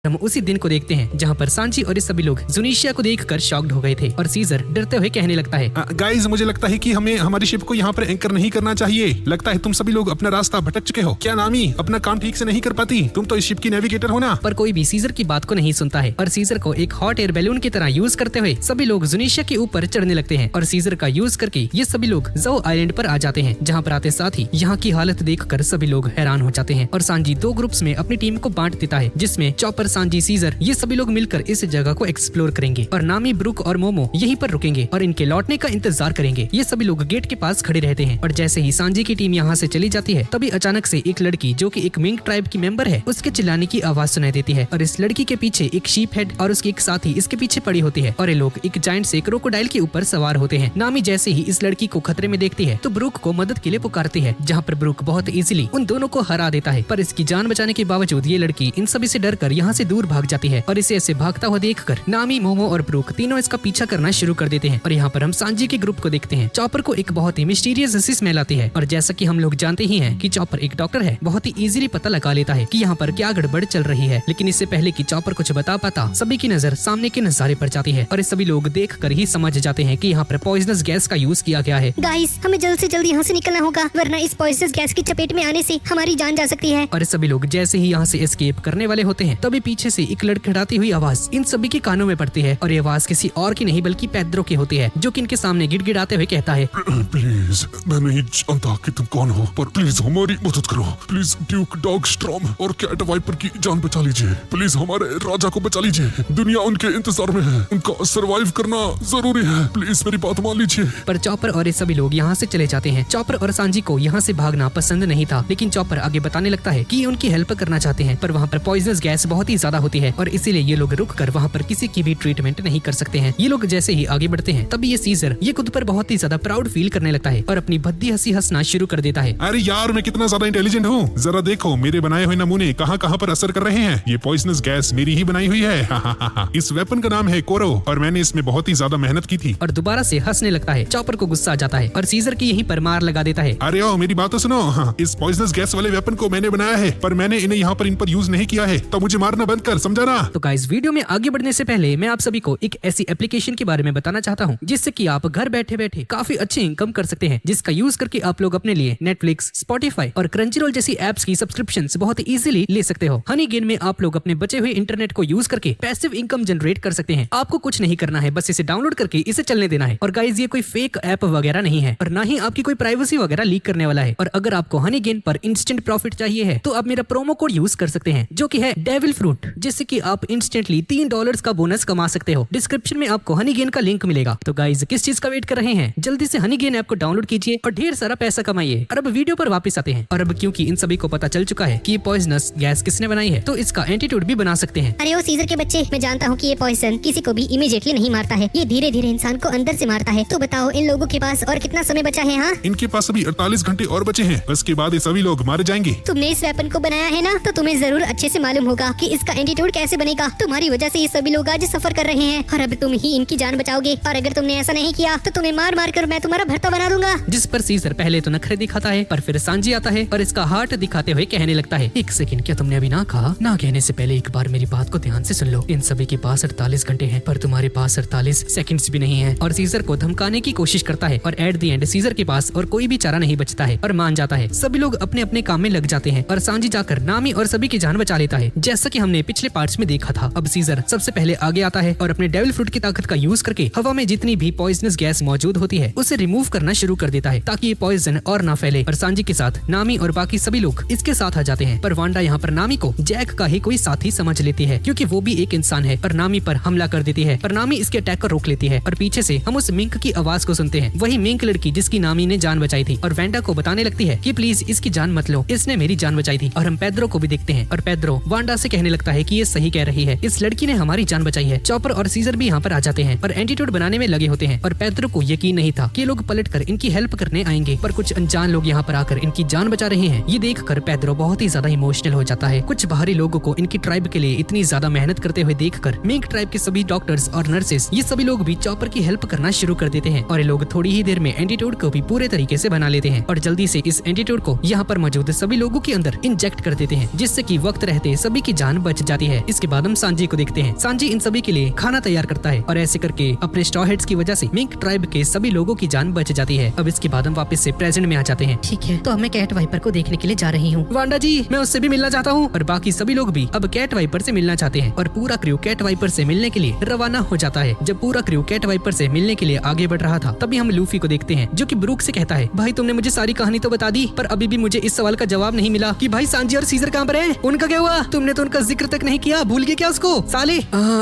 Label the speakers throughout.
Speaker 1: हम उसी दिन को देखते हैं जहाँ पर सांची और ये सभी लोग जुनीशिया को देखकर शॉक्ड हो गए थे और सीजर डरते हुए कहने लगता है,
Speaker 2: गाइस मुझे लगता है कि हमें हमारी शिप को यहाँ पर एंकर नहीं करना चाहिए। लगता है तुम सभी लोग अपना रास्ता भटक चुके हो। क्या नामी अपना काम ठीक से नहीं कर पाती? तुम तो इस शिप की नेविगेटर हो ना।
Speaker 1: पर कोई भी सीजर की बात को नहीं सुनता है और सीजर को एक हॉट एयर बैलून की तरह यूज करते हुए सभी लोग जुनीशिया के ऊपर चढ़ने लगते हैं और सीजर का यूज करके ये सभी लोग जो आइलैंड पर आ जाते हैं, जहाँ पर आते साथ ही यहाँ की हालत देखकर सभी लोग हैरान हो जाते हैं और सांजी 2 ग्रुप्स में अपनी टीम को बांट देता है, जिसमें चॉपर, सांजी, सीजर ये सभी लोग मिलकर इस जगह को एक्सप्लोर करेंगे और नामी, ब्रूक और मोमो यहीं पर रुकेंगे और इनके लौटने का इंतजार करेंगे। ये सभी लोग गेट के पास खड़े रहते हैं और जैसे ही सांजी की टीम यहाँ से चली जाती है तभी अचानक से एक लड़की जो कि एक मिंक ट्राइब की मेंबर है उसके चिल्लाने की आवाज सुनाई देती है और इस लड़की के पीछे एक शीप हेड और उसकी एक साथी इसके पीछे पड़ी होती है और ये लोग एक जायंट से क्रोकोडाइल के ऊपर सवार होते हैं। नामी जैसे ही इस लड़की को खतरे में देखती है तो ब्रूक को मदद के लिए पुकारती है, जहाँ पर ब्रूक बहुत इजीली उन दोनों को हरा देता है। पर इसकी जान बचाने के बावजूद ये लड़की इन सभी से डरकर यहाँ से दूर भाग जाती है और इसे ऐसे भागता हुआ देखकर नामी, मोमो और ब्रूक तीनों इसका पीछा करना शुरू कर देते हैं। और यहाँ पर हम सांजी के ग्रुप को देखते हैं। चॉपर को एक बहुत ही मिस्टीरियस सी स्मेल आती है और जैसा कि हम लोग जानते ही हैं कि चॉपर एक डॉक्टर है, बहुत ही इजीली पता लगा लेता है कि यहाँ पर क्या गड़बड़ चल रही है। लेकिन इससे पहले कि चॉपर कुछ बता पाता सभी की नजर सामने के नजारे पर जाती है और सभी लोग देख कर ही समझ जाते हैं कि यहाँ पर पॉइजनस गैस का यूज किया गया है।
Speaker 3: गाइस हमें जल्द से जल्द यहाँ से निकलना होगा, वरना इस पॉइजनस गैस की चपेट में आने से हमारी जान जा सकती है।
Speaker 1: और सभी लोग जैसे ही यहाँ से एस्केप करने वाले होते हैं तभी पीछे से एक लड़खड़ाती हुई आवाज इन सभी के कानों में पड़ती है और ये आवाज किसी और की नहीं बल्कि पेड्रो की होती है, जो कि इनके सामने गिड़गिड़ाते हुए कहता है,
Speaker 2: प्लीज मैं नहीं जानता कि तुम कौन हो, पर प्लीज हमारी मदद करो। प्लीज ड्यूक डॉग स्ट्रॉम और कैट वाइपर की जान बचा लीजिए। प्लीज हमारे राजा को बचा लीजिए। दुनिया उनके इंतजार में है, उनका सरवाइव करना जरूरी है। प्लीज मेरी बात मान लीजिए।
Speaker 1: पर चॉपर और ये सभी लोग यहाँ से चले जाते हैं। चॉपर और सांजी को यहाँ से भागना पसंद नहीं था, लेकिन चॉपर आगे बताने लगता है कि ये उनकी हेल्प करना चाहते हैं, पर वहाँ पर पॉइजनस गैस बहुत ही ज्यादा होती है और इसीलिए ये लोग रुक कर वहाँ पर किसी की भी ट्रीटमेंट नहीं कर सकते हैं। ये लोग जैसे ही आगे बढ़ते हैं तभी ये सीजर ये खुद पर बहुत ही ज्यादा प्राउड फील करने लगता है और अपनी भद्दी हंसी हंसना शुरू कर देता है।
Speaker 2: अरे यार मैं कितना ज्यादा इंटेलिजेंट हूँ, जरा देखो मेरे बनाए हुए नमूने कहाँ कहाँ पर असर कर रहे हैं। ये पॉइजनस गैस मेरी ही बनाई हुई है। इस वेपन का नाम है कोरो और मैंने इसमें बहुत ही ज्यादा मेहनत की थी।
Speaker 1: और दोबारा से हंसने लगता है। चॉपर को गुस्सा आ जाता है और सीजर की यहीं पर मार लगा देता है।
Speaker 2: अरे ओ मेरी बात तो सुनो। इस पॉइजनस गैस वाले वेपन को मैंने बनाया है, पर मैंने इन्हें यहाँ पर इन पर यूज नहीं किया है, तो मुझे मारना बंद कर, समझा ना?
Speaker 1: तो गाइस वीडियो में आगे बढ़ने से पहले मैं आप सभी को एक ऐसी एप्लीकेशन के बारे में बताना चाहता हूँ जिससे कि आप घर बैठे बैठे काफी अच्छी इनकम कर सकते हैं, जिसका यूज करके आप लोग अपने लिए नेटफ्लिक्स, स्पॉटिफाई और क्रंचीरोल जैसी एप्स की सब्सक्रिप्शंस बहुत इजीली ले सकते हो। हनी गेन में आप लोग अपने बचे हुए इंटरनेट को यूज करके पैसिव इनकम जनरेट कर सकते हैं। आपको कुछ नहीं करना है, बस इसे डाउनलोड करके इसे चलने देना है। और गाइस ये कोई फेक ऐप वगैरह नहीं है और ना ही आपकी कोई प्राइवेसी वगैरह लीक करने वाला है। और अगर आपको हनी गेन पर इंस्टेंट प्रॉफिट चाहिए है तो आप मेरा प्रोमो कोड यूज कर सकते हैं, जो कि है डेविल फ्रूट, जिससे कि आप इंस्टेंटली $3 का बोनस कमा सकते हो। डिस्क्रिप्शन में आपको हनी गेन का लिंक मिलेगा। तो गाइस किस चीज का वेट कर रहे हैं, जल्दी से हनी गेन ऐप को डाउनलोड कीजिए और ढेर सारा पैसा कमाइए। और अब वीडियो पर वापस आते हैं। और अब क्योंकि इन सभी को पता चल चुका है कि ये पॉइजनस गैस किसने बनाई है, तो इसका एंटीट्यूड भी बना सकते हैं।
Speaker 3: अरे ओ सीजर के बच्चे, मैं जानता हूँ कि ये पॉइजन किसी को भी इमीडिएटली नहीं मारता है, ये धीरे धीरे इंसान को अंदर से मारता है। तो बताओ इन लोगों के पास और कितना समय बचा है? हाँ,
Speaker 2: इनके पास अभी 48 घंटे और बचे हैं, उसके बाद ये सभी लोग मारे जाएंगे।
Speaker 3: तुमने इस वेपन को बनाया है ना, तो तुम्हें जरूर अच्छे से मालूम होगा कि इसका एंटीट्यूड कैसे बनेगा। तुम्हारी वजह से ये सभी लोग आज सफर कर रहे हैं और अब तुम ही इनकी जान बचाओगे। और अगर तुमने ऐसा नहीं किया तो तुम्हें मार मार कर मैं तुम्हारा भरता बना दूंगा।
Speaker 1: जिस पर सीजर पहले तो नखरे दिखाता है, पर फिर सांजी आता है और इसका हार्ट दिखाते हुए कहने लगता है, एक सेकंड, क्या तुमने अभी ना कहा? ना कहने से पहले एक बार मेरी बात को ध्यान से सुन लो। इन सभी के पास 48 घंटे हैं, पर तुम्हारे पास 48 सेकंड्स भी नहीं है। और सीजर को धमकाने की कोशिश करता है और एट द एंड सीजर के पास और कोई भी चारा नहीं बचता है और मान जाता है। सभी लोग अपने अपने काम में लग जाते हैं और सांजी जाकर नामी और सभी की जान बचा लेता है, जैसा कि हमने पिछले पार्ट्स में देखा था। अब सीजर सबसे पहले आगे आता है और अपने डेविल फ्रूट की ताकत का यूज करके हवा में जितनी भी पॉइजनस गैस मौजूद होती है उसे रिमूव करना शुरू कर देता है, ताकि ये पॉइजन और ना फैले। और सांजी के साथ नामी और बाकी सभी लोग इसके साथ आ जाते हैं। पर वांडा यहाँ पर नामी को जैक का ही कोई साथी समझ लेती है, क्योंकि वो भी एक इंसान है और नामी पर हमला कर देती है। पर नामी इसके अटैक को रोक लेती है और पीछे से हम उस मिंक की आवाज को सुनते हैं, वही मिंक लड़की जिसकी नामी ने जान बचाई थी। और वांडा को बताने लगती है कि प्लीज इसकी जान मत लो, इसने मेरी जान बचाई थी। और हम पेड्रो को भी देखते हैं और पेड्रो वांडा से कहने लगता है कि ये सही कह रही है, इस लड़की ने हमारी जान बचाई है। चॉपर और सीजर भी यहाँ पर आ जाते हैं और एंटीट्यूड बनाने में लगे होते हैं। और पेड्रो को यकीन नहीं था कि लोग पलट कर इनकी हेल्प करने आएंगे, पर कुछ अनजान लोग यहाँ पर आकर इनकी जान बचा रहे हैं। ये देखकर पेड्रो बहुत ही ज्यादा इमोशनल हो जाता है। कुछ बाहरी लोगों को इनकी ट्राइब के लिए इतनी ज्यादा मेहनत करते हुए देखकर मिंक ट्राइब के सभी डॉक्टर्स और नर्सेस ये सभी लोग भी चॉपर की हेल्प करना शुरू कर देते हैं और ये लोग थोड़ी ही देर में एंटीट्यूड को भी पूरे तरीके से बना लेते हैं और जल्दी से इस एंटीट्यूड को यहाँ पर मौजूद सभी लोगों के अंदर इंजेक्ट कर देते हैं, जिससे कि वक्त रहते सभी की जान बच बच जाती है। इसके बाद हम सांजी को देखते हैं। सांजी इन सभी के लिए खाना तैयार करता है और ऐसे करके अपने स्ट्रॉ हेड्स की वजह से मिंक ट्राइब के सभी लोगों की जान बच जाती है। अब इसके बाद हम वापस से प्रेजेंट में आ जाते हैं।
Speaker 3: ठीक है, तो अब मैं कैट वाइपर को देखने के लिए जा रही हूँ।
Speaker 1: वांडा जी, मैं उससे भी मिलना चाहता हूँ और बाकी सभी लोग भी अब कैट वाइपर से मिलना चाहते हैं और पूरा क्रू कैट वाइपर से मिलने के लिए रवाना हो जाता है। जब पूरा क्रू कैट वाइपर से मिलने के लिए आगे बढ़ रहा था तभी हम लूफी को देखते हैं जो कि ब्रूक से कहता है, भाई तुमने मुझे सारी कहानी तो बता दी पर अभी भी मुझे इस सवाल का जवाब नहीं मिला कि भाई सांजी और सीजर कहाँ पर है, उनका क्या हुआ? तुमने तो उनका जिक्र तक नहीं किया, भूल गए क्या उसको साले?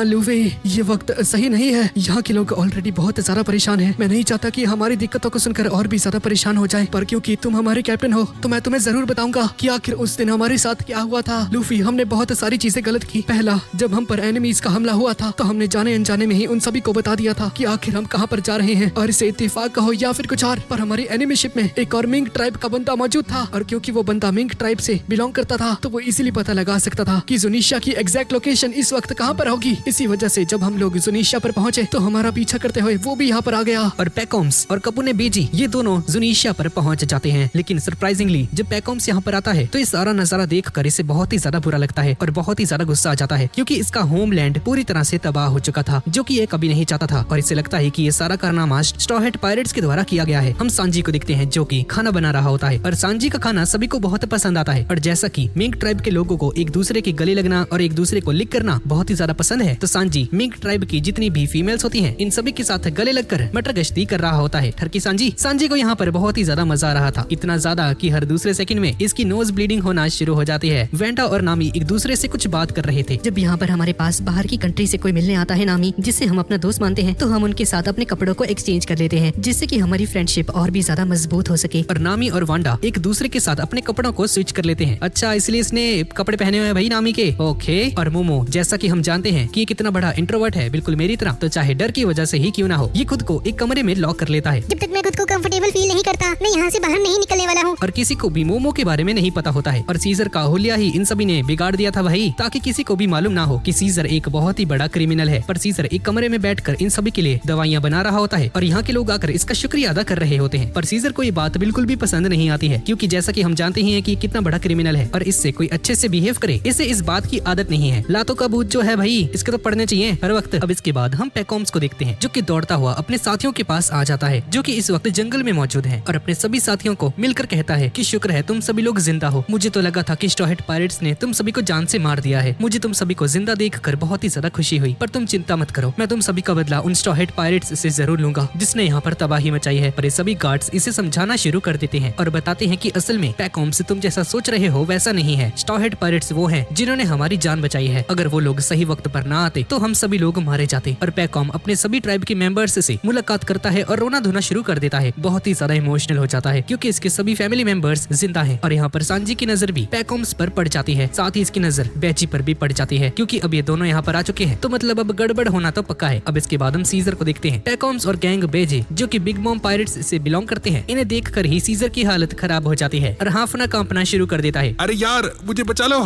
Speaker 4: लूफी, ये वक्त सही नहीं है। यहाँ के लोग ऑलरेडी बहुत ज्यादा परेशान हैं। मैं नहीं चाहता कि हमारी दिक्कतों को सुनकर और भी ज्यादा परेशान हो जाए, पर क्योंकि तुम हमारे कैप्टन हो तो मैं तुम्हें जरूर बताऊंगा कि आखिर उस दिन हमारे साथ क्या हुआ था। लूफी, हमने बहुत सारी चीजें गलत की। पहला, जब हम पर एनिमीज का हमला हुआ था तो हमने जाने अनजाने में ही उन सभी को बता दिया था कि आखिर हम कहाँ पर जा रहे हैं, और इसे इत्तेफाक कहो या फिर कुछ और, पर हमारी एनिमी शिप में एक और मिंक ट्राइब का बंदा मौजूद था और क्योंकि वो बंदा मिंक ट्राइब से बिलोंग करता था तो वो इजीली पता लगा सकता था कि जुनिशा की एग्जैक्ट लोकेशन इस वक्त कहाँ पर होगी। इसी वजह से जब हम लोग जुनिशा पर पहुंचे तो हमारा पीछा करते हुए वो भी यहाँ पर आ गया।
Speaker 1: और पैकॉम्स और कपूने बेजी ये दोनों जुनिशिया पर पहुंच जाते हैं। लेकिन सरप्राइजिंगली जब पैकॉम्स यहाँ पर आता है तो ये सारा नजारा देखकर इसे बहुत ही ज्यादा बुरा लगता है और बहुत ही ज्यादा गुस्सा आ जाता है क्योंकि इसका होमलैंड पूरी तरह से तबाह हो चुका था जो कि ये कभी नहीं चाहता था और इसे लगता है कि ये सारा कारनामा स्ट्रॉ हैट पायरेट्स के द्वारा किया गया है। हम सांजी को देखते हैं जो कि खाना बना रहा होता है और सांजी का खाना सभी को बहुत पसंद आता है और जैसा कि मिंक ट्राइब के लोगों को एक दूसरे के गले लगना और एक दूसरे को लिक करना बहुत ही ज्यादा पसंद है तो सांजी मिंक ट्राइब की जितनी भी फीमेल्स होती हैं इन सभी के साथ गले लगकर मटर गश्ती कर रहा होता है। ठरकी सांजी को यहाँ पर बहुत ही ज्यादा मजा आ रहा था, इतना ज्यादा कि हर दूसरे सेकंड में इसकी नोज ब्लीडिंग होना शुरू हो जाती है। वेंटा और नामी एक दूसरे से कुछ बात कर रहे थे।
Speaker 3: जब यहाँ पर हमारे पास बाहर की कंट्री से कोई मिलने आता है नामी, जिसे हम अपना दोस्त मानते हैं, तो हम उनके साथ अपने कपड़ों को एक्सचेंज कर लेते हैं जिससे कि हमारी फ्रेंडशिप और भी ज्यादा मजबूत हो सके।
Speaker 1: और नामी और वांडा एक दूसरे के साथ अपने कपड़ों को स्विच कर लेते हैं। अच्छा, इसलिए इसने कपड़े पहने हुए हैं भाई नामी के। ओके। और मोमो, जैसा कि हम जानते हैं कि ये कितना बड़ा इंट्रोवर्ट है, बिल्कुल मेरी तरह, तो चाहे डर की वजह से ही क्यों ना हो ये खुद को एक कमरे में लॉक कर लेता है।
Speaker 5: जब तक मैं खुद को कंफर्टेबल फील नहीं करता मैं यहाँ से बाहर नहीं निकलने वाला हूँ।
Speaker 1: और किसी को भी मोमो के बारे में नहीं पता होता है और सीजर का हुलिया ही इन सभी ने बिगाड़ दिया था भाई, ताकि किसी को भी मालूम ना हो कि सीजर एक बहुत ही बड़ा क्रिमिनल है। पर सीजर एक कमरे में बैठकर इन सभी के लिए दवाइयाँ बना रहा होता है और यहाँ के लोग आकर इसका शुक्रिया अदा कर रहे होते हैं। पर सीजर को ये बात बिल्कुल भी पसंद नहीं आती है क्योंकि जैसा कि हम जानते ही हैं कि कितना बड़ा क्रिमिनल है और इससे कोई अच्छे से बिहेव करे, इसे इस बात की आदत नहीं है। लातों का भूत जो है भाई, इसके तो पढ़ने चाहिए हर वक्त। अब इसके बाद हम पैकॉम्स को देखते हैं जो कि दौड़ता हुआ अपने साथियों के पास आ जाता है जो कि इस वक्त जंगल में मौजूद है और अपने सभी साथियों को मिलकर कहता है कि शुक्र है तुम सभी लोग जिंदा हो। मुझे तो लगा था कि स्ट्रॉ हैट पायरेट्स ने तुम सभी को जान से मार दिया है। मुझे तुम सभी को जिंदा देखकर बहुत ही ज्यादा खुशी हुई, पर तुम चिंता मत करो, मैं तुम सभी का बदला उन स्ट्रॉ हैट पायरेट्स से जरूर लूंगा जिसने यहाँ पर तबाही मचाई है। पर ये सभी गार्ड्स इसे समझाना शुरू कर देते हैं और बताते हैं कि असल में पैकॉम्स तुम जैसा सोच रहे हो वैसा नहीं है। स्ट्रॉ हैट पायरेट्स वो हैं जिन्होंने हमारी जान बचाई है। अगर वो लोग सही वक्त पर ना आते तो हम सभी लोग मारे जाते। और पैकॉम अपने सभी ट्राइब के मेंबर्स से मुलाकात करता है और रोना धोना शुरू कर देता है। बहुत ही ज्यादा इमोशनल हो जाता है क्योंकि इसके सभी फैमिली मेंबर्स जिंदा हैं। और यहाँ पर सांजी की नजर भी पैकॉम्स पर पड़ जाती है, साथ ही इसकी नजर बेची पर भी पड़ जाती है क्योंकि अब ये दोनों यहाँ पर आ चुके हैं तो मतलब अब गड़बड़ होना तो पक्का है। अब इसके बाद हम सीजर को देखते हैं। पैकॉम्स और गैंग बेजे जो कि बिग मॉम पायरेट्स से बिलोंग करते हैं, इन्हें देखकर ही सीजर की हालत खराब हो जाती है और हाफना कांपना शुरू कर देता है।
Speaker 2: अरे यार मुझे बचा लो।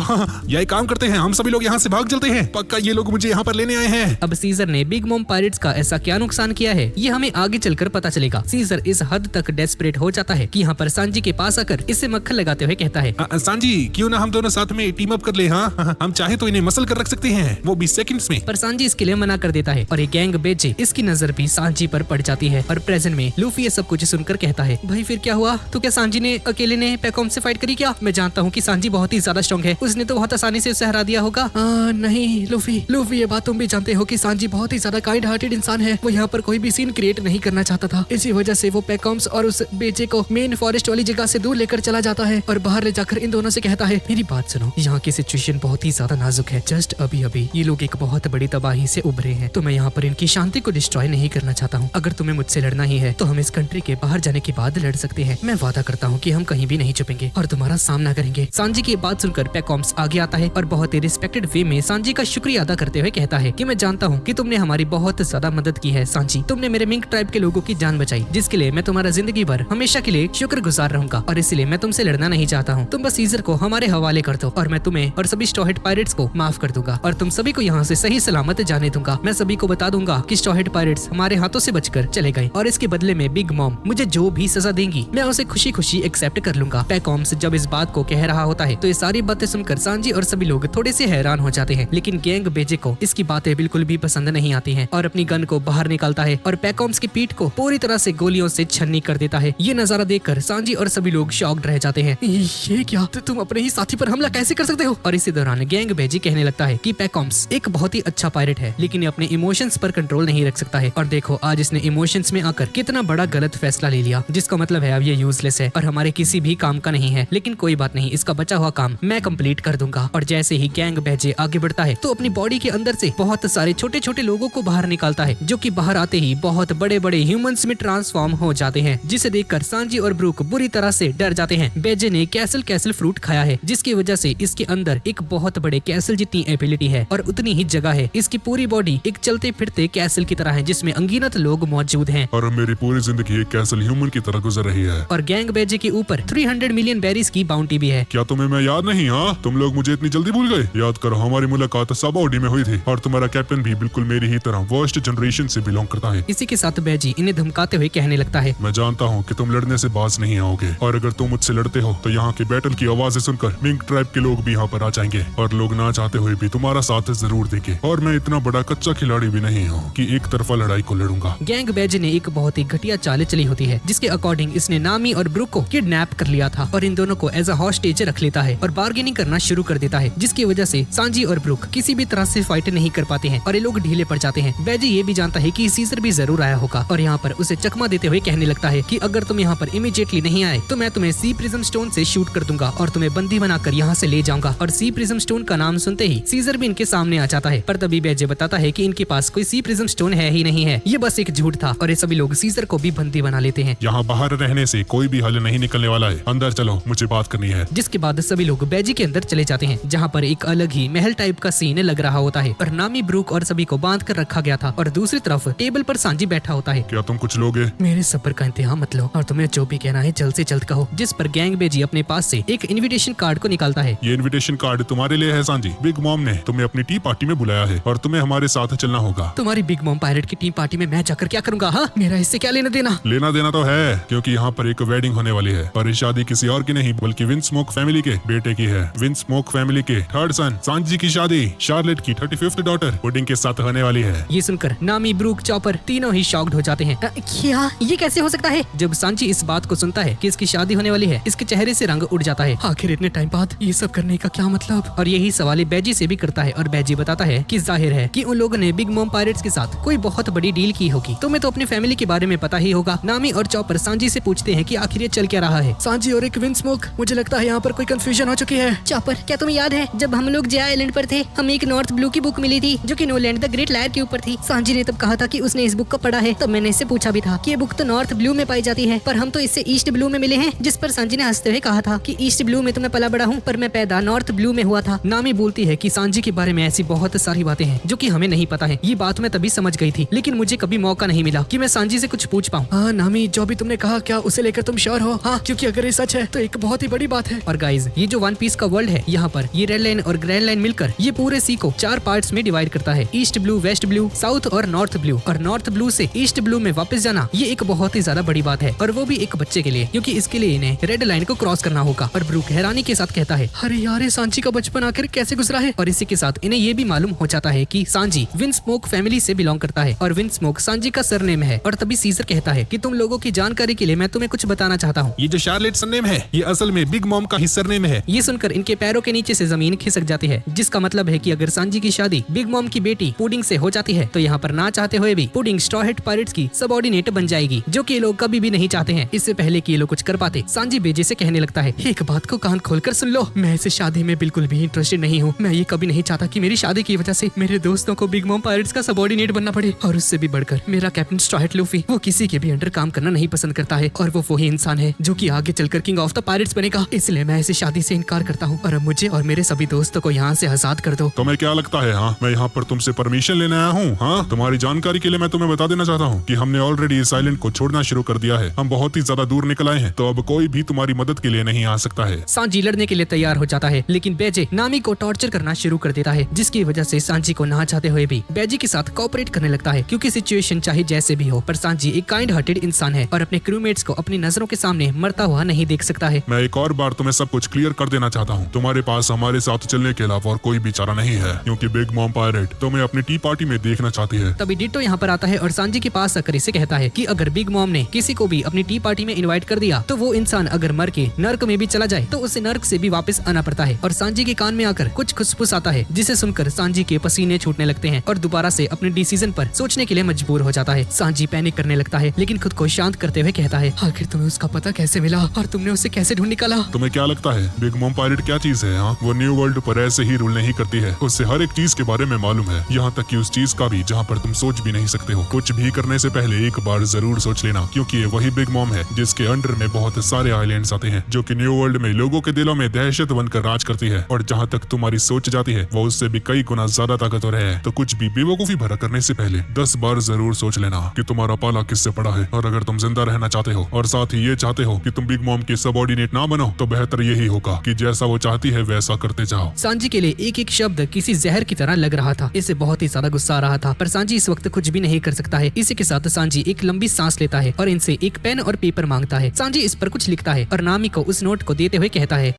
Speaker 2: यही काम करते हैं, हम सभी लोग यहाँ से भाग चलते हैं, पक्का ये लोग मुझे यहाँ पर लेने आए हैं।
Speaker 1: अब सीजर ने बिग मॉम पायरेट्स का ऐसा क्या नुकसान किया है ये हमें आगे चलकर पता चलेगा। सीजर इस हद तक डेस्परेट हो जाता है कि यहाँ पर सांजी के पास आकर इसे मक्खन लगाते हुए कहता है,
Speaker 2: सांजी क्यों ना हम दोनों साथ में टीम अप कर ले। हाँ, हम चाहे तो इन्हें मसल कर रख सकते हैं, वो भी सेकंड्स में।
Speaker 1: पर सांजी इसके लिए मना कर देता है और ये गैंग बेचे इसकी नजर भी सांजी पर पड़ जाती है। और प्रेजेंट में लूफी ये सब कुछ सुनकर कहता है, भाई फिर क्या हुआ? तो क्या सांजी ने अकेले ने पैकॉम से फाइट करी क्या? मैं जानता हूँ कि सांजी बहुत ही ज्यादा स्ट्रॉन्ग है, उसने तो बहुत आसानी से उसे हरा दिया होगा।
Speaker 4: नहीं लूफी ये बात तुम भी जानते हो कि सांजी बहुत ही ज्यादा काइंड हार्टेड इंसान है। वो यहाँ पर कोई भी सीन क्रिएट नहीं करना चाहता था, इसी वजह से वो पैकॉम्स और उस बेचे को मेन फॉरेस्ट वाली जगह से दूर लेकर चला जाता है और बाहर ले जाकर इन दोनों से कहता है, मेरी बात सुनो, यहाँ की सिचुएशन बहुत ही ज्यादा नाजुक है। जस्ट अभी ये लोग एक बहुत बड़ी तबाही से उभरे हैं तो मैं यहाँ पर इनकी शांति को डिस्ट्रॉय नहीं करना चाहता हूँ। अगर तुम्हें मुझसे लड़ना ही है तो हम इस कंट्री के बाहर जाने के बाद लड़ सकते हैं। मैं वादा करता हूँ कि हम कहीं भी नहीं छुपेंगे और तुम्हारा सामना करेंगे। सांजी की बात सुनकर पैकॉम्स आगे आता है और बहुत ही रिस्पेक्टेड वे में सांजी का शुक्रिया अदा करते हुए कहता है कि मैं जानता हूँ कि तुमने हमारी बहुत ज्यादा मदद की है सांजी, तुमने मेरे मिंक ट्राइब के लोगों की जान बचाई जिसके लिए मैं तुम्हारा जिंदगी भर हमेशा के लिए शुक्रगुजार रहूंगा और इसलिए मैं तुमसे लड़ना नहीं चाहता हूँ। तुम बस सीजर को हमारे हवाले कर दो और मैं तुम्हें और सभी स्ट्रॉ हैट पायरेट्स को माफ कर दूंगा और तुम सभी को यहाँ से सही सलामत जाने दूंगा। मैं सभी को बता दूंगा कि स्ट्रॉ हैट पायरेट्स हमारे हाथों से बचकर चले गए और इसके बदले में बिग मॉम मुझे जो भी सजा देंगी मैं उसे खुशी खुशी एक्सेप्ट कर लूंगा। पैकॉम्स जब इस बात को कह रहा होता है तो ये सारी बातें सुनकर सांजी और सभी लोग
Speaker 1: थोड़े से हैरान हो जाते हैं। लेकिन गैंग बेजे को इसकी बातें बिल्कुल भी पसंद नहीं आती हैं और अपनी गन को बाहर निकालता है और पैकॉम्स की पीठ को पूरी तरह से गोलियों से छन्नी कर देता है। ये नजारा देखकर सांजी और सभी लोग शॉक्ड रह जाते हैं।
Speaker 4: ये क्या? तुम अपने ही साथी पर हमला कैसे कर सकते हो?
Speaker 1: और इसी दौरान गैंग बेजी कहने लगता है कि पैकॉम्स एक बहुत ही अच्छा पायरेट है, लेकिन ये अपने इमोशंस पर कंट्रोल नहीं रख सकता है। और देखो आज इसने इमोशंस में आकर कितना बड़ा गलत फैसला ले लिया, जिसका मतलब है अब ये यूजलेस है और हमारे किसी भी काम का नहीं है। लेकिन कोई बात नहीं, इसका बचा हुआ काम मैं कंप्लीट कर दूंगा। और जैसे ही गैंग बेजे आगे बढ़ता है तो अपनी बॉडी के अंदर से बहुत सारे छोटे छोटे लोगों को बाहर निकालता है, जो कि बाहर आते ही बहुत बड़े बड़े ह्यूमंस में ट्रांसफॉर्म हो जाते हैं, जिसे देखकर सांजी और ब्रूक बुरी तरह से डर जाते हैं। बेजे ने कैसल फ्रूट खाया है, जिसकी वजह से इसके अंदर एक बहुत बड़े कैसल जितनी एबिलिटी है और उतनी ही जगह है। इसकी पूरी बॉडी एक चलते फिरते कैसल की तरह है, जिसमें अनगिनत लोग मौजूद हैं।
Speaker 2: और मेरी पूरी जिंदगी एक कैसल ह्यूमन की तरह गुजर रही है।
Speaker 1: और गैंग बेजे के ऊपर 300 मिलियन बेरीज की बाउंटी भी है।
Speaker 2: क्या तुम्हें मैं याद नहीं? हाँ, तुम लोग मुझे इतनी जल्दी भूल गए? याद करो, हमारी मुलाकात सबॉडी में हुई थी और तुम्हारा कैप्टन भी बिल्कुल मेरी ही तरह वर्स्ट जनरेशन से बिलोंग करता है।
Speaker 1: इसी के साथ बेजी इन्हें धमकाते हुए कहने लगता है,
Speaker 2: मैं जानता हूँ कि तुम लड़ने से बाज नहीं आओगे और अगर तुम मुझसे लड़ते हो तो यहाँ की बैटल की आवाजें सुनकर मिंक ट्राइब के लोग भी यहाँ पर आ जाएंगे और लोग ना चाहते हुए भी तुम्हारा साथ जरूर देंगे। और मैं इतना बड़ा कच्चा खिलाड़ी भी नहीं हूँ कि एक तरफा लड़ाई को लड़ूंगा।
Speaker 1: गैंग बेजे ने एक बहुत ही घटिया चाल चली होती है, जिसके अकॉर्डिंग इसने नामी और ब्रूक को किडनैप कर लिया था और इन दोनों को एज अ हॉस्टेज रख लेता है और बार्गेनिंग करना शुरू कर देता है, जिसकी वजह से सांजी और ब्रूक किसी भी तरह से फाइट नहीं कर पाते हैं और ये लोग ढीले पड़ जाते हैं। बेजे ये भी जानता है कि सीजर भी जरूर आया होगा और यहाँ पर उसे चकमा देते हुए कहने लगता है कि अगर तुम यहाँ पर इमीडिएटली नहीं आए तो मैं तुम्हें सी प्रिज्म स्टोन से शूट कर दूंगा और तुम्हें बंदी बनाकर यहाँ से ले जाऊंगा। और सी प्रिज्म स्टोन का नाम सुनते ही सीजर भी इनके सामने आ जाता है, पर तभी बेजे बताता है कि इनके पास कोई सी प्रिज्म स्टोन है ही नहीं है, ये बस एक झूठ था। और ये सभी लोग सीजर को भी बंदी बना लेते हैं।
Speaker 2: यहाँ बाहर रहने से कोई भी हल नहीं निकलने वाला है, अंदर चलो, मुझे बात करनी है।
Speaker 1: जिसके बाद सभी लोग बेजी के अंदर चले जाते हैं, जहाँ पर एक अलग ही महल टाइप का सीन लग रहा होता है और नामी ब्रूक और सभी को बांध कर रखा गया था और दूसरी तरफ टेबल पर सांजी बैठा होता है।
Speaker 2: क्या तुम कुछ लोगे?
Speaker 1: मेरे सब्र का इंतहा मत लो और तुम्हें जो भी कहना है जल्द से जल्द कहो। जिस पर गैंग बेजी अपने पास से एक इनविटेशन कार्ड को निकालता है।
Speaker 2: ये इनविटेशन कार्ड तुम्हारे लिए है सांजी। बिग मॉम ने तुम्हें अपनी टी पार्टी में बुलाया है और तुम्हें हमारे साथ चलना होगा।
Speaker 1: तुम्हारी बिग मॉम पायरेट की टीम पार्टी में मैं जाकर क्या करूंगा? हाँ, मेरा इससे क्या लेना देना?
Speaker 2: लेना देना तो है, क्योंकि यहाँ पर एक वेडिंग होने वाली है और ये शादी किसी और की नहीं बल्कि विंस स्मोक फैमिली के बेटे की है। विंस स्मोक फैमिली के थर्ड सन सांजी की शादी शार्लेट की 35th डॉटर पुडिंग के साथ होने वाली है।
Speaker 1: ये सुनकर नामी ब्रूक चॉपर तीनों ही शॉक्ड हो जाते हैं।
Speaker 3: क्या? ये कैसे हो सकता है?
Speaker 1: जब सांजी इस बात को सुनता है कि इसकी शादी होने वाली है, इसके चेहरे से रंग उड़ जाता है।
Speaker 4: आखिर इतने टाइम बाद ये सब करने का क्या मतलब?
Speaker 1: और यही सवाल बेजी से भी करता है और बेजी बताता है कि जाहिर है कि उन लोगों ने बिग मॉम पायरेट्स के साथ कोई बहुत बड़ी डील की होगी। तुम्हें तो अपनी फैमिली के बारे में पता ही होगा। नामी और चॉपर सांजी से पूछते हैं कि आखिर ये चल क्या रहा है।
Speaker 4: सांजी और एक विंस स्मोक, मुझे लगता है यहाँ पर कोई कंफ्यूजन हो चुकी है।
Speaker 3: चॉपर, क्या तुम्हें याद है जब हम लोग जया आइलैंड पर थे, हमें एक नॉर्थ ब्लू की बुक मिली थी जो कि नोलैंड द ग्रेट लायर के ऊपर थी। सांजी ने तब कहा था कि उसने इस बुक को पढ़ा है, तब मैंने इससे पूछा भी था कि ये बुक तो नॉर्थ ब्लू में पाई जाती है, पर हम तो इससे ईस्ट ब्लू में मिले हैं। जिस पर सांजी ने हंसते हुए कहा था कि ईस्ट ब्लू में तो मैं पला बड़ा हूँ, पर मैं पैदा नॉर्थ ब्लू में हुआ था।
Speaker 1: नामी बोलती है कि सांजी के बारे में ऐसी बहुत सारी बातें हैं जो कि हमें नहीं पता है। ये बात मैं तभी समझ गई थी, लेकिन मुझे कभी मौका नहीं मिला कि मैं सांजी से कुछ पूछ पाऊँ।
Speaker 4: हाँ नामी, जो भी तुमने कहा क्या उसे लेकर तुम श्योर हो? हाँ, क्योंकि अगर ये सच है तो एक बहुत ही बड़ी बात है।
Speaker 1: और गाइज, ये जो वन पीस का वर्ल्ड है, यहाँ पर ये रेड लाइन और ग्रैंड लाइन मिलकर ये पूरे सी को 4 पार्ट्स में डिवाइड करता है। East blue, west blue, south और नॉर्थ ब्लू। और नॉर्थ ब्लू से ईस्ट ब्लू में वापस जाना ये एक बहुत ही ज्यादा बड़ी बात है, और वो भी एक बच्चे के लिए, क्योंकि इसके लिए इन्हें रेड लाइन को क्रॉस करना होगा। और ब्रूक हैरानी के साथ कहता है,
Speaker 4: अरे यार, ये सांची का बचपन आखिर कैसे गुजरा है?
Speaker 1: और इसी के साथ इन्हें ये भी मालूम हो जाता है कि सांजी विंस स्मोक फैमिली से बिलोंग करता है और विंस स्मोक सांजी का सरनेम है। और तभी सीजर कहता है कि तुम लोगों की जानकारी के लिए मैं तुम्हें कुछ बताना चाहता हूँ।
Speaker 2: ये जो शार्लेट सरनेम है ये असल में बिग मॉम का ही सरनेम है।
Speaker 1: ये सुनकर इनके पैरों के नीचे से जमीन खिसक जाती है, जिसका मतलब है कि अगर सांजी की शादी बिग मॉम की बेटी पुडिंग से हो जाती है तो यहाँ पर ना चाहते हुए भी पुडिंग स्ट्रॉ हेड पायरेट्स की सबऑर्डिनेट बन जाएगी, जो कि ये लोग कभी भी नहीं चाहते हैं। इससे पहले कि ये लोग कुछ कर पाते, सांजी बेजे से कहने लगता है,
Speaker 4: एक बात को कान खोलकर सुन लो, मैं इस शादी में बिल्कुल भी इंटरेस्टेड नहीं हूँ। मैं ये कभी नहीं चाहता कि मेरी शादी की वजह से मेरे दोस्तों को बिग मॉम पायरेट्स का सबऑर्डिनेट बनना पड़े। और उससे भी बढ़कर मेरा कैप्टन स्ट्रॉ हेड लूफी, वो किसी के भी अंडर काम करना नहीं पसंद करता है और वो वही इंसान है जो कि आगे चलकर किंग ऑफ द पायरेट्स बनेगा। इसलिए मैं इस शादी से इनकार करता हूँ और अब मुझे और मेरे सभी दोस्तों को यहाँ से आजाद कर दो।
Speaker 2: तुम्हें क्या लगता है? हाँ, मैं यहाँ पर तुमसे परमिशन लेने आया हूँ। हाँ, तुम्हारी जानकारी के लिए मैं तुम्हें बता देना चाहता हूँ कि हमने ऑलरेडी इस आइलैंड को छोड़ना शुरू कर दिया है। हम बहुत ही ज्यादा दूर निकल आए हैं, तो अब कोई भी तुम्हारी मदद के लिए नहीं आ सकता है।
Speaker 1: सांजी लड़ने के लिए तैयार हो जाता है, लेकिन बेजे नामी को टॉर्चर करना शुरू कर देता है, जिसकी वजह से सांजी को ना चाहते हुए भी बेजे के साथ कोऑपरेट करने लगता है, क्योंकि सिचुएशन चाहे जैसे भी हो, पर सांजी एक काइंड हार्टेड इंसान है और अपने क्रूमेट्स को अपनी नजरों के सामने मरता हुआ नहीं देख सकता है।
Speaker 2: मैं एक और बार तुम्हें सब कुछ क्लियर कर देना चाहता हूँ। तुम्हारे पास हमारे साथ चलने के अलावा और कोई भी चारा नहीं है, क्योंकि बिग मॉम पायरेट तुम्हें अपनी टी पार्टी में देखना चाहती है।
Speaker 1: तभी डिट्टो यहाँ पर आता है और सांजी के पास आकर इसे कहता है कि अगर बिग मॉम ने किसी को भी अपनी टी पार्टी में इनवाइट कर दिया तो वो इंसान अगर मर के नर्क में भी चला जाए तो उसे नर्क से भी वापस आना पड़ता है। और सांजी के कान में आकर कुछ खुसफुस आता है, जिसे सुनकर सांजी के पसीने छूटने लगते हैं और दोबारा से अपने डिसीजन पर सोचने के लिए मजबूर हो जाता है। सांजी पैनिक करने लगता है, लेकिन खुद को शांत करते हुए कहता है,
Speaker 4: आखिर तुम्हें उसका पता कैसे मिला और तुमने उसे कैसे ढूंढ निकाला?
Speaker 2: तुम्हें क्या लगता है बिग मॉम पायरेट क्या चीज है? हाँ, वो न्यू वर्ल्ड पर ऐसे ही रूल नहीं करती है, उससे हर एक चीज के बारे में मालूम है, यहाँ तक कि उस चीज का भी जहाँ पर तुम सोच भी नहीं सकते हो। कुछ भी करने से पहले एक बार जरूर सोच लेना, क्योंकि ये वही बिग मॉम है जिसके अंडर में बहुत सारे आइलैंड्स आते हैं, जो कि न्यू वर्ल्ड में लोगों के दिलों में दहशत बनकर राज करती है। और जहाँ तक तुम्हारी सोच जाती है वो उससे भी कई गुना ज्यादा ताकतवर है। तो कुछ भी बेवकूफी भरा करने से पहले 10 बार जरूर सोच लेना कि तुम्हारा पाला किससे पड़ा है। और अगर तुम जिंदा रहना चाहते हो और साथ ही ये चाहते हो कि तुम बिग मॉम की सबऑर्डिनेट ना बनो, तो बेहतर यही होगा कि जैसा वो चाहती है वैसा करते जाओ।
Speaker 1: सांजी के लिए एक एक शब्द किसी जहर की तरह लग रहा था। इसे बहुत ही ज्यादा गुस्सा आ रहा था, पर सांजी इस वक्त कुछ भी नहीं कर सकता है। इसी के साथ सांजी एक लंबी सांस लेता है और इनसे एक पेन और पेपर मांगता है। सांजी इस पर कुछ लिखता है और नामी को उस नोट को देते हुए कहता है,